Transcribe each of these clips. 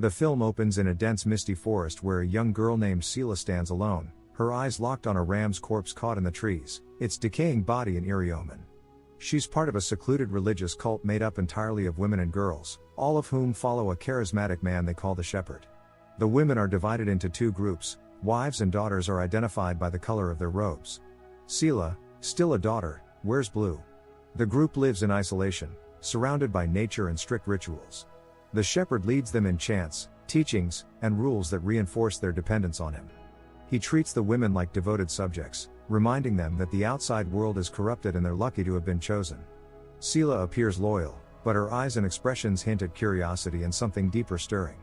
The film opens in a dense misty forest where a young girl named Sila stands alone, her eyes locked on a ram's corpse caught in the trees, its decaying body an eerie omen. She's part of a secluded religious cult made up entirely of women and girls, all of whom follow a charismatic man they call the shepherd. The women are divided into two groups, wives and daughters are identified by the color of their robes. Sila, still a daughter, wears blue. The group lives in isolation, surrounded by nature and strict rituals. The shepherd leads them in chants, teachings, and rules that reinforce their dependence on him. He treats the women like devoted subjects, reminding them that the outside world is corrupted and they're lucky to have been chosen. Sila appears loyal, but her eyes and expressions hint at curiosity and something deeper stirring.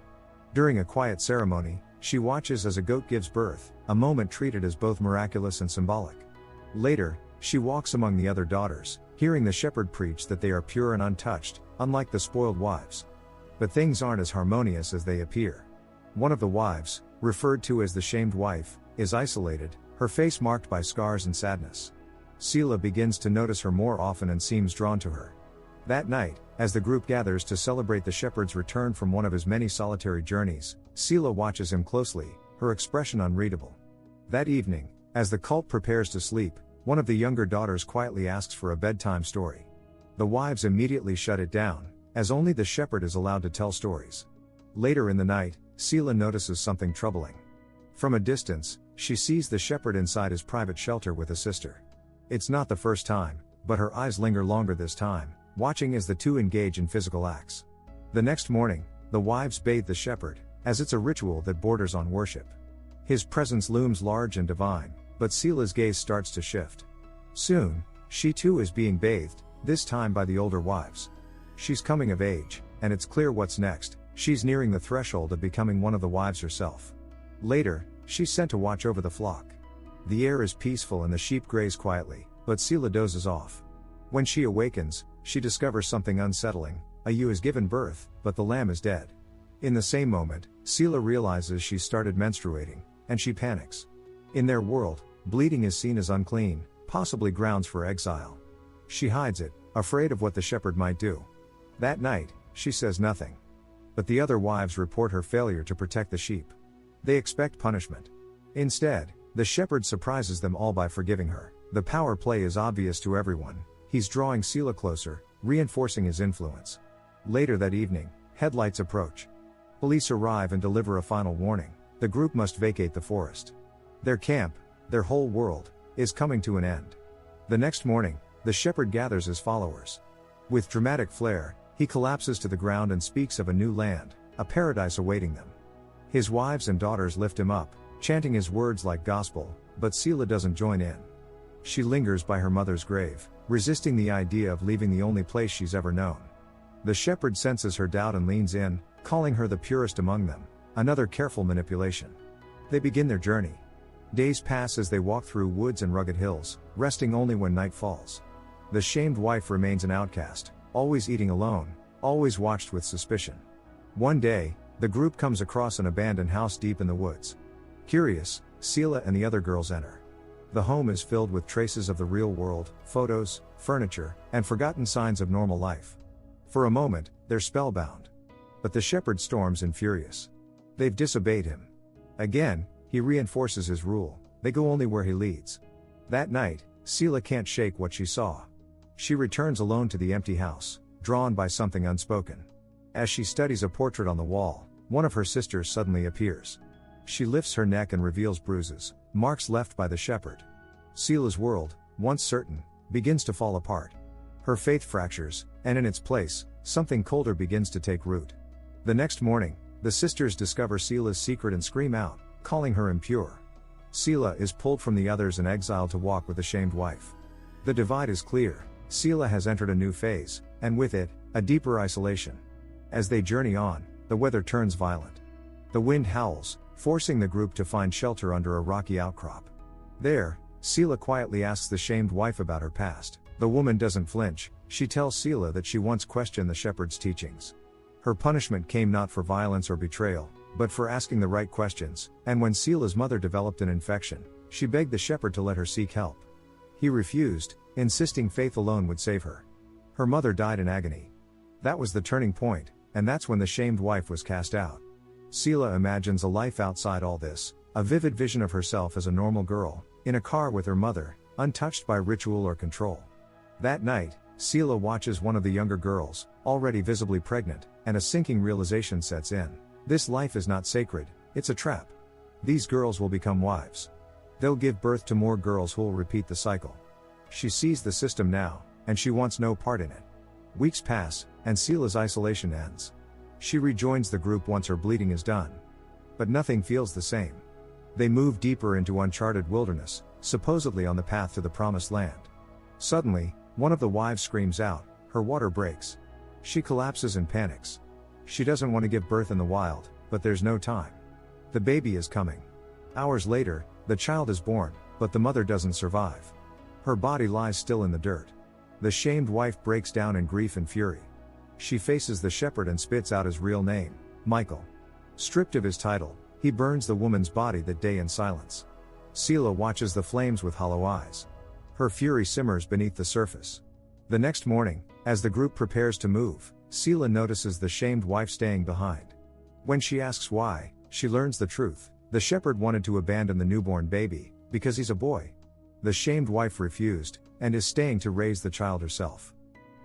During a quiet ceremony, she watches as a goat gives birth, a moment treated as both miraculous and symbolic. Later, she walks among the other daughters, hearing the shepherd preach that they are pure and untouched, unlike the spoiled wives. But things aren't as harmonious as they appear. One of the wives, referred to as the shamed wife, is isolated, her face marked by scars and sadness. Sila begins to notice her more often and seems drawn to her. That night, as the group gathers to celebrate the shepherd's return from one of his many solitary journeys, Sila watches him closely, her expression unreadable. That evening, as the cult prepares to sleep, one of the younger daughters quietly asks for a bedtime story. The wives immediately shut it down, as only the shepherd is allowed to tell stories. Later in the night, Sila notices something troubling. From a distance, she sees the shepherd inside his private shelter with a sister. It's not the first time, but her eyes linger longer this time, watching as the two engage in physical acts. The next morning, the wives bathe the shepherd, as it's a ritual that borders on worship. His presence looms large and divine, but Sila's gaze starts to shift. Soon, she too is being bathed, this time by the older wives. She's coming of age, and it's clear what's next. She's nearing the threshold of becoming one of the wives herself. Later, she's sent to watch over the flock. The air is peaceful and the sheep graze quietly, but Sila dozes off. When she awakens, she discovers something unsettling. A ewe has given birth, but the lamb is dead. In the same moment, Sila realizes she's started menstruating, and she panics. In their world, bleeding is seen as unclean, possibly grounds for exile. She hides it, afraid of what the shepherd might do. That night, she says nothing. But the other wives report her failure to protect the sheep. They expect punishment. Instead, the shepherd surprises them all by forgiving her. The power play is obvious to everyone. He's drawing Sila closer, reinforcing his influence. Later that evening, headlights approach. Police arrive and deliver a final warning. The group must vacate the forest. Their camp, their whole world, is coming to an end. The next morning, the shepherd gathers his followers. With dramatic flair, he collapses to the ground and speaks of a new land, a paradise awaiting them. His wives and daughters lift him up, chanting his words like gospel, but Sila doesn't join in. She lingers by her mother's grave, resisting the idea of leaving the only place she's ever known. The shepherd senses her doubt and leans in, calling her the purest among them, another careful manipulation. They begin their journey. Days pass as they walk through woods and rugged hills, resting only when night falls. The shamed wife remains an outcast, always eating alone, always watched with suspicion. One day, the group comes across an abandoned house deep in the woods. Curious, Sila and the other girls enter. The home is filled with traces of the real world, photos, furniture, and forgotten signs of normal life. For a moment, they're spellbound. But the shepherd storms in furious. They've disobeyed him. Again, he reinforces his rule, they go only where he leads. That night, Sila can't shake what she saw. She returns alone to the empty house, drawn by something unspoken. As she studies a portrait on the wall, one of her sisters suddenly appears. She lifts her neck and reveals bruises, marks left by the shepherd. Sila's world, once certain, begins to fall apart. Her faith fractures, and in its place, something colder begins to take root. The next morning, the sisters discover Sila's secret and scream out, calling her impure. Sila is pulled from the others and exiled to walk with the shamed wife. The divide is clear. Sila has entered a new phase, and with it, a deeper isolation. As they journey on, the weather turns violent. The wind howls, forcing the group to find shelter under a rocky outcrop. There, Sila quietly asks the shamed wife about her past. The woman doesn't flinch. She tells Sila that she once questioned the shepherd's teachings. Her punishment came not for violence or betrayal, but for asking the right questions, and when Sila's mother developed an infection, she begged the shepherd to let her seek help. He refused, insisting faith alone would save her. Her mother died in agony. That was the turning point, and that's when the shamed wife was cast out. Sila imagines a life outside all this, a vivid vision of herself as a normal girl, in a car with her mother, untouched by ritual or control. That night, Sila watches one of the younger girls, already visibly pregnant, and a sinking realization sets in. This life is not sacred, it's a trap. These girls will become wives. They'll give birth to more girls who'll repeat the cycle. She sees the system now, and she wants no part in it. Weeks pass, and Sila's isolation ends. She rejoins the group once her bleeding is done. But nothing feels the same. They move deeper into uncharted wilderness, supposedly on the path to the promised land. Suddenly, one of the wives screams out, her water breaks. She collapses and panics. She doesn't want to give birth in the wild, but there's no time. The baby is coming. Hours later, the child is born, but the mother doesn't survive. Her body lies still in the dirt. The shamed wife breaks down in grief and fury. She faces the shepherd and spits out his real name, Michael. Stripped of his title, he burns the woman's body that day in silence. Sila watches the flames with hollow eyes. Her fury simmers beneath the surface. The next morning, as the group prepares to move, Sila notices the shamed wife staying behind. When she asks why, she learns the truth. The shepherd wanted to abandon the newborn baby, because he's a boy. The shamed wife refused, and is staying to raise the child herself.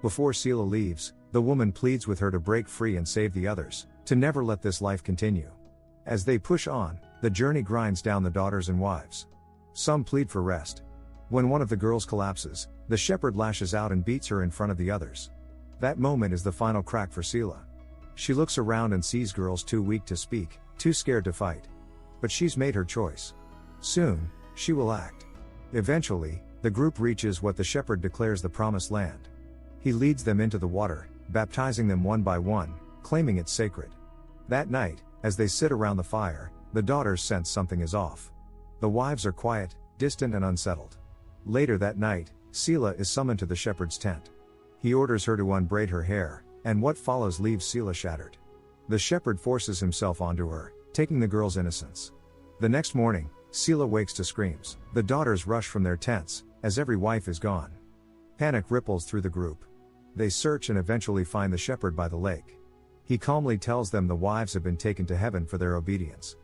Before Sila leaves, the woman pleads with her to break free and save the others, to never let this life continue. As they push on, the journey grinds down the daughters and wives. Some plead for rest. When one of the girls collapses, the shepherd lashes out and beats her in front of the others. That moment is the final crack for Sila. She looks around and sees girls too weak to speak, too scared to fight. But she's made her choice. Soon, she will act. Eventually, the group reaches what the shepherd declares the promised land. He leads them into the water, baptizing them one by one, claiming it's sacred. That night, as they sit around the fire, the daughters sense something is off. The wives are quiet, distant and unsettled. Later that night, Sila is summoned to the shepherd's tent. He orders her to unbraid her hair, and what follows leaves Sila shattered. The shepherd forces himself onto her, taking the girl's innocence. The next morning, Sila wakes to screams. The daughters rush from their tents, as every wife is gone. Panic ripples through the group. They search and eventually find the shepherd by the lake. He calmly tells them the wives have been taken to heaven for their obedience.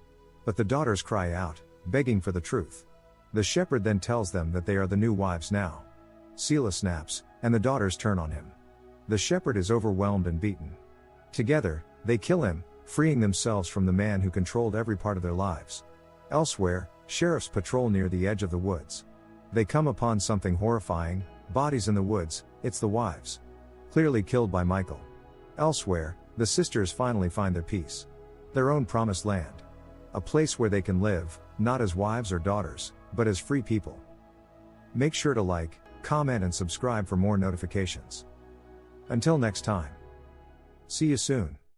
But the daughters cry out, begging for the truth. The shepherd then tells them that they are the new wives now. Sila snaps, and the daughters turn on him. The shepherd is overwhelmed and beaten. Together, they kill him, freeing themselves from the man who controlled every part of their lives. Elsewhere, sheriffs patrol near the edge of the woods. They come upon something horrifying, bodies in the woods, it's the wives. Clearly killed by Michael. Elsewhere, the sisters finally find their peace. Their own promised land. A place where they can live, not as wives or daughters, but as free people. Make sure to like, comment and subscribe for more notifications. Until next time. See you soon.